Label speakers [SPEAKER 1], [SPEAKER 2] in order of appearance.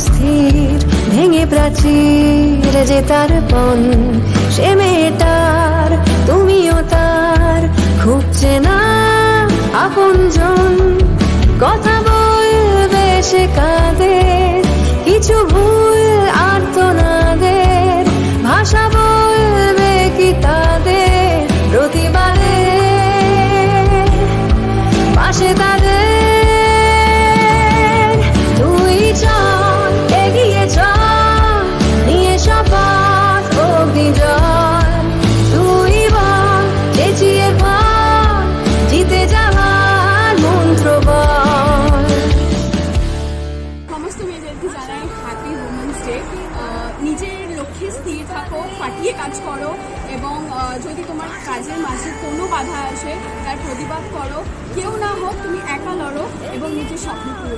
[SPEAKER 1] স্থির ভেঙে প্রাচীর যে তার পণ, সে মেয়েটার তুমিও তার খুব চেনা আপনজন। কথা বলবে সে কাঁদের, কিছু ভুল আর্তনাদের, ভাষা বলবে কি তাদের প্রতিবাদে পাশে তাদের। তুই চল এগিয়ে চল, নিয়ে শপথ অগ্নি জল, তুই বল চেঁচিয়ে বল, জিতে যাওয়ার মন্ত্র বল।
[SPEAKER 2] সমস্ত মেয়েদেরকে জানাই হ্যাপি উমেন্স ডে। নিজের লক্ষ্যে স্থির থাকো, ফাটিয়ে কাজ করো এবং যদি তোমার কাজের মাঝে কোনো বাধা আসে তার প্রতিবাদ করো। কেউ না হোক তুমি একা লড়ো এবং নিজের স্বপ্ন পূরণ